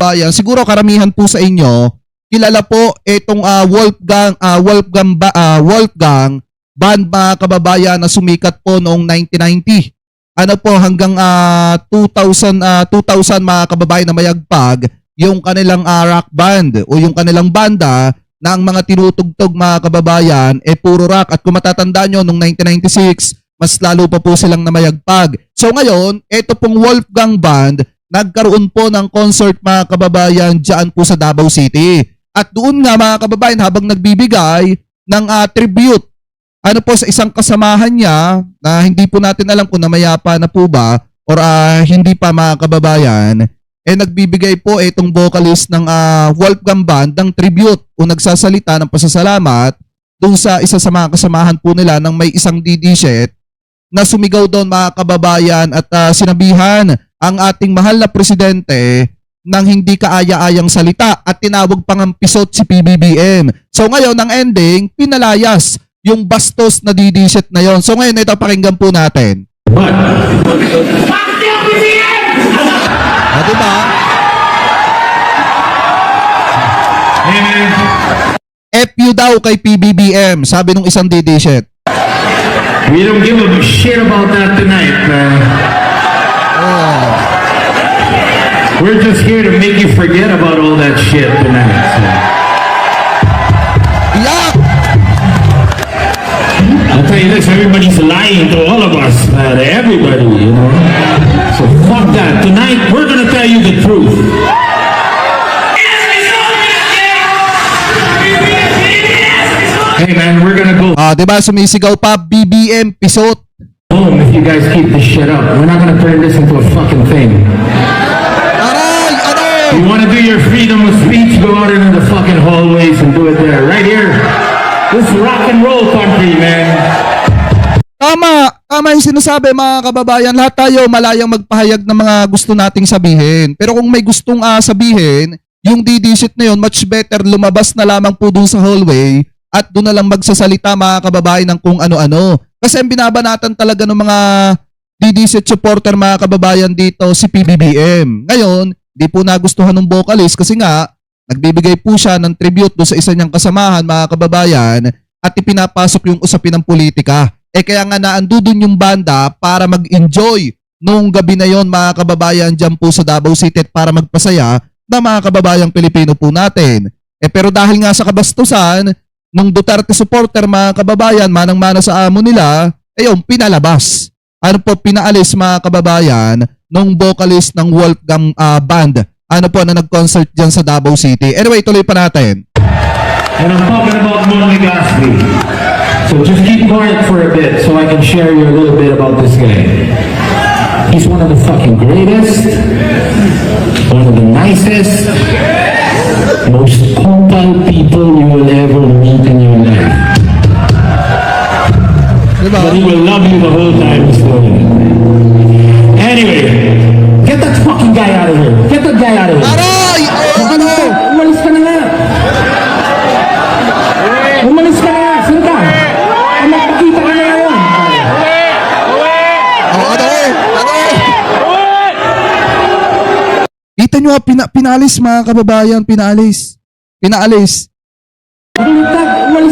kababayan, siguro karamihan po sa inyo, kilala po itong Wolfgang band mga kababayan na sumikat po noong 1990. Ano po hanggang 2000 mga kababayan na mayagpag yung kanilang rock band o yung kanilang banda na ang mga tinutugtog mga kababayan puro rock. At kung matatandaan nyo, noong 1996, mas lalo pa po silang namayagpag. So ngayon, ito pong Wolfgang Band, nagkaroon po ng concert mga kababayan dyan po sa Davao City. At doon nga mga kababayan, habang nagbibigay ng tribute, ano po sa isang kasamahan niya, na hindi po natin alam kung namayapa na po ba, or hindi pa mga kababayan, nagbibigay po itong vocalist ng Wolfgang Band ng tribute o nagsasalita ng pasasalamat dun sa isa sa mga kasamahan po nila ng may isang DD-set na sumigaw doon mga kababayan at sinabihan ang ating mahal na presidente ng hindi kaaya-ayang salita at tinawag pang ang pisot si PBBM. So ngayon ang ending, pinalayas yung bastos na DD-set na yon. So ngayon ito pakinggan po natin. Diba? FU daw kay PBBM, sabi nung isang DD-set. We don't give a shit about that tonight, man. Oh. We're just here to make you forget about all that shit tonight. So. Yeah. I'll tell you this, everybody's lying to all of us, man. Everybody, you know. So fuck that. Tonight, we're gonna tell you the truth. Hey man, we're gonna go Diba sumisigaw pa BBM pisot. home if you guys keep this shit up. We're not gonna turn this into a fucking thing. Aray! Aray! You wanna do your freedom of speech, go out into the fucking hallways and do it there. Right here. This rock and roll country, man. Tama yung sinasabi mga kababayan. Lahat tayo malayang magpahayag ng mga gusto nating sabihin. Pero kung may gustong sabihin, yung DD-set na yun, much better lumabas na lamang po dun sa hallway at doon na lang magsasalita mga kababayan ng kung ano-ano. Kasi ang binabanatan talaga ng mga DD-set supporter mga kababayan dito si PBBM. Ngayon, di po nagustuhan ng vocalist kasi nga, nagbibigay po siya ng tribute doon sa isa niyang kasamahan mga kababayan at ipinapasok yung usapin ng politika. Kaya nga naando dun yung banda para mag-enjoy nung gabi na yon mga kababayan dyan po sa Davao City at para magpasaya na mga kababayang Pilipino po natin. Pero dahil nga sa kabastusan nung Duterte supporter mga kababayan, manang-mana sa amo nila, ayun, pinalabas. Ano po, pinaalis mga kababayan nung vocalist ng Wolfgang Band. Ano po, na nag-concert dyan sa Davao City. Anyway, tuloy pa natin. And I'm talking about Mon Legaspi. So just keep quiet for a bit so I can share you a little bit about this guy. He's one of the fucking greatest, one of the nicest, most humble people you will ever meet in your life. Diba? But he will love you the whole time he's doing it. Anyway, get that fucking guy out of here. Get that guy out of here. Aray! Ano? Umalis ka na nga. Umalis ka na nga. Saan ka? Ang magpakita ka na ngayon. Kita nyo, pinalis mga kababayan, pinalis. Umalis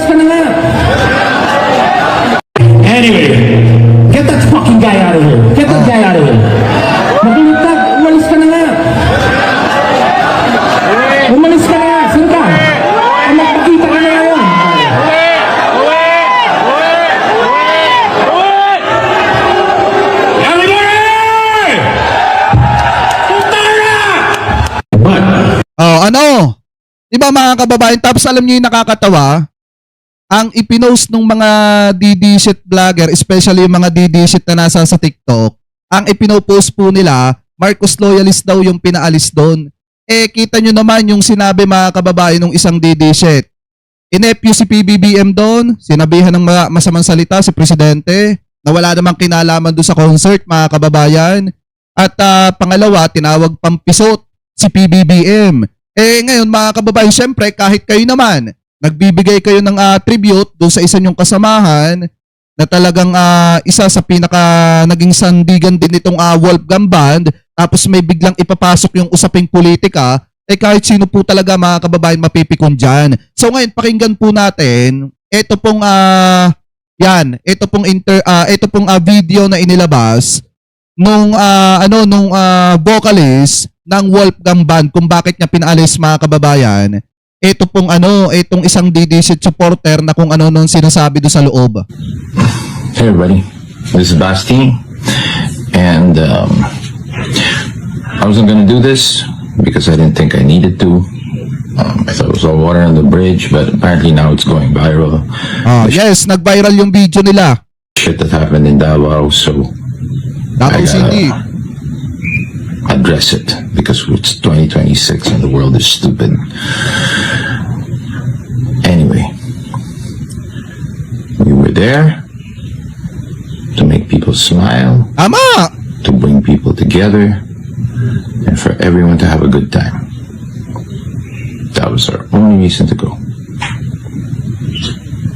ka na nga. Anyway, get that fucking guy out of here. Get that guy out of here. Magbulitag, umalis ka na nga. Umalis ka na nga. Saan ka? Ang magpakita ka na ngayon. Ano? Diba mga kababayan, tapos alam niyo yung nakakatawa, ang ipinost ng mga DD-set vlogger, especially yung mga DD-set na nasa sa TikTok, ang ipinopost po nila, Marcos loyalist daw yung pinaalis doon. Kita nyo naman yung sinabi mga kababayan ng isang DD-set. Inepyo si PBBM doon, sinabihan ng masamang salita si Presidente, na wala namang kinalaman doon sa concert mga kababayan. At pangalawa, tinawag pang pisot si PBBM. Ngayon mga kababayan, syempre kahit kayo naman, nagbibigay kayo ng tribute doon sa isa nyong kasamahan na talagang isa sa pinaka naging sandigan din itong Wolfgang Band, tapos may biglang ipapasok yung usaping politika, eh kahit sino po talaga mga kababayan mapipikon dyan. So ngayon, pakinggan po natin, ito pong, ito pong video na inilabas nung, vocalist ng Wolfgang Band kung bakit niya pinaalis mga kababayan. Ito pong itong isang DDC supporter na kung ano nung sinasabi do sa loob. Hey everybody, this is Basti, and I wasn't gonna do this because I didn't think I needed to. I thought it was all water on the bridge, but apparently now it's going viral. Yes, nag-viral yung video nila. Shit that happened in Davao, so Davao I City. address it because it's 2026 and the world is stupid. Anyway, we were there to make people smile, Tama! to bring people together, and for everyone to have a good time. That was our only reason to go.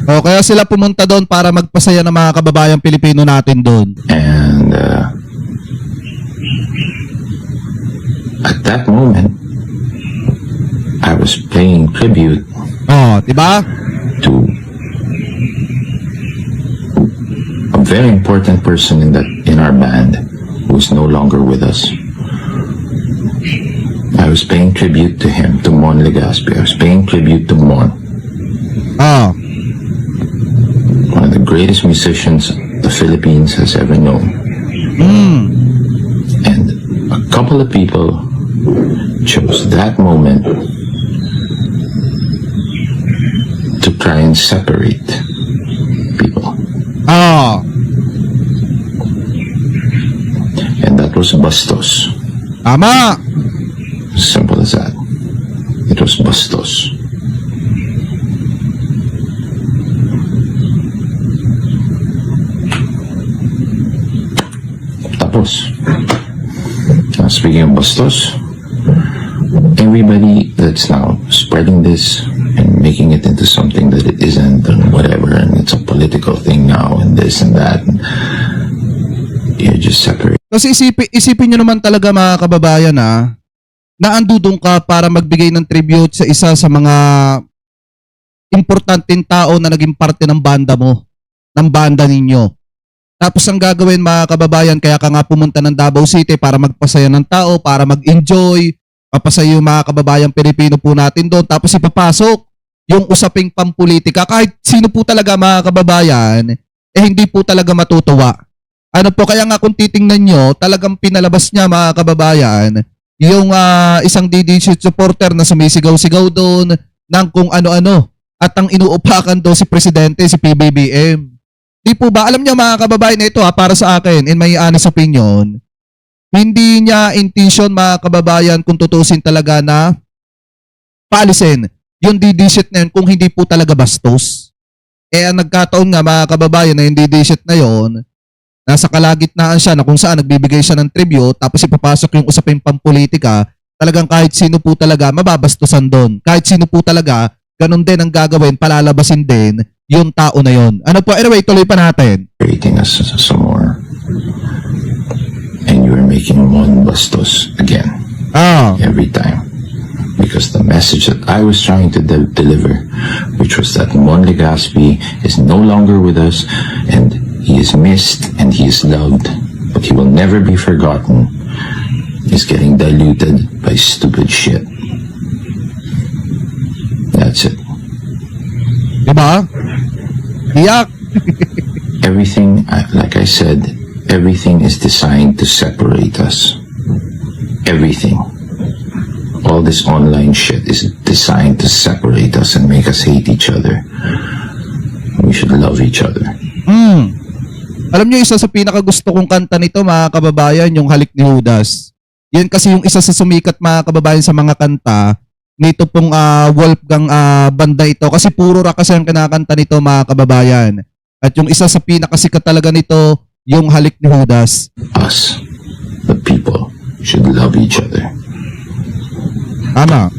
O, kaya sila pumunta doon para magpasaya ng mga kababayang Pilipino natin doon. And at that moment, I was paying tribute Oh, diba? to a very important person in our band who's no longer with us. I was paying tribute to him, to Mon Legaspi. I was paying tribute to Mon, Oh, one of the greatest musicians the Philippines has ever known. And a couple of people chose that moment to try and separate people. oh, And that was Bastos. tama! Simple as that. It was Bastos. Tapos, now speaking of Bastos, everybody that's now spreading this and making it into something that it isn't and whatever, and it's a political thing now and this and that, and you're just separate. Kasi isipin nyo naman talaga mga kababayan na andudong ka para magbigay ng tribute sa isa sa mga importanteng tao na naging parte ng banda mo, ng banda ninyo. Tapos ang gagawin mga kababayan, kaya ka nga pumunta ng Davao City para magpasaya ng tao, para mag-enjoy, papasaya yung mga kababayang Pilipino po natin doon. Tapos ipapasok yung usaping pampolitika. Kahit sino po talaga mga kababayan, hindi po talaga matutuwa. Ano po, kaya nga kung titingnan nyo, talagang pinalabas niya mga kababayan, yung isang DDC supporter na sumisigaw-sigaw doon ng kung ano-ano. At ang inuupakan doon si Presidente, si PBBM. Di po ba? Alam niyo mga kababayan, ito para sa akin, in my honest opinion, hindi niya intention mga kababayan kung tutusin talaga na paalisin yung DDC na yun kung hindi po talaga bastos. Ang nagkataon nga mga kababayan na yung DDC na yun, nasa kalagitnaan siya na kung saan nagbibigay siya ng tribute tapos ipapasok yung usaping pampolitika, talagang kahit sino po talaga mababastusan doon. Kahit sino po talaga, ganun din ang gagawin, palalabasin din yung tao na yon. Ano po? Anyway, tuloy pa natin. Creating us some more. And you were making Mon Bastos again. Every time. Because the message that I was trying to deliver, which was that Mon Legaspi is no longer with us, and he is missed and he is loved, but he will never be forgotten, is getting diluted by stupid shit. That's it. Diba? Iyak! Everything, like I said, everything is designed to separate us. Everything. All this online shit is designed to separate us and make us hate each other. We should love each other. Alam niyo, isa sa pinakagusto kong kanta nito mga kababayan, yung Halik ni Judas. Yan kasi yung isa sa sumikat mga kababayan sa mga kanta nito pong Wolfgang banda ito. Kasi puro rock kasi ang kinakanta nito mga kababayan. At yung isa sa pinakasikat talaga nito, yung Halik ni Judas. Us, the people, should love each other. Tama.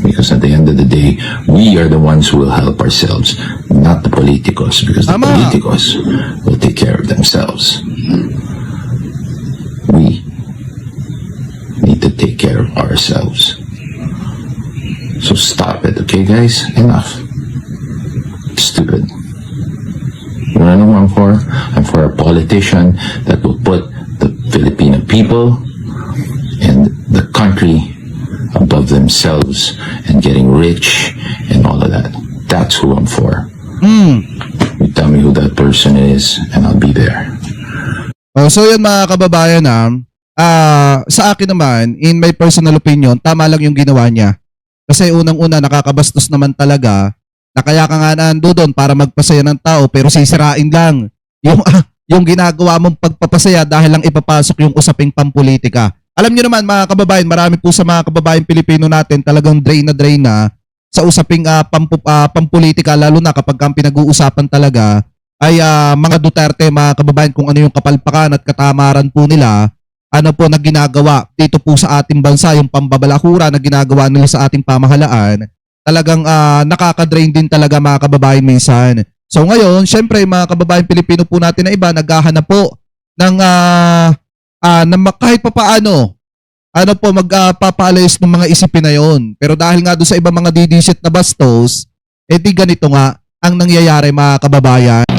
Because at the end of the day, we are the ones who will help ourselves, not the politicos, because the Tama. politicos will take care of themselves. We need to take care of ourselves. So stop it, okay guys? Enough. Stupid. You wanna know who I'm for? I'm for a politician that will put the Filipino people and the country above themselves and getting rich and all of that. That's who I'm for. You tell me who that person is and I'll be there. Oh, so yun mga kababayan sa akin naman, in my personal opinion, tama lang yung ginawa niya. Kasi unang-una, nakakabastos naman talaga na kaya ka nga nando doon para magpasaya ng tao pero sisirain lang yung ginagawa mong pagpapasaya dahil lang ipapasok yung usaping pampolitika. Alam niyo naman mga kababayan, marami po sa mga kababayan Pilipino natin talagang drain na sa usaping pampolitika, lalo na kapag ang pinag-uusapan talaga ay mga Duterte, mga kababayan, kung ano yung kapalpakan at katamaran po nila, ano po na ginagawa dito po sa ating bansa, yung pambabalakura na ginagawa nila sa ating pamahalaan, talagang nakaka-drain din talaga mga kababayan minsan. So ngayon, syempre mga kababayan Pilipino po natin na iba, naghahanap po ng kahit papaano, magpapalayos ng mga isipin na yon. Pero dahil nga doon sa ibang mga didisit na bastos, di ganito nga ang nangyayari mga kababayan.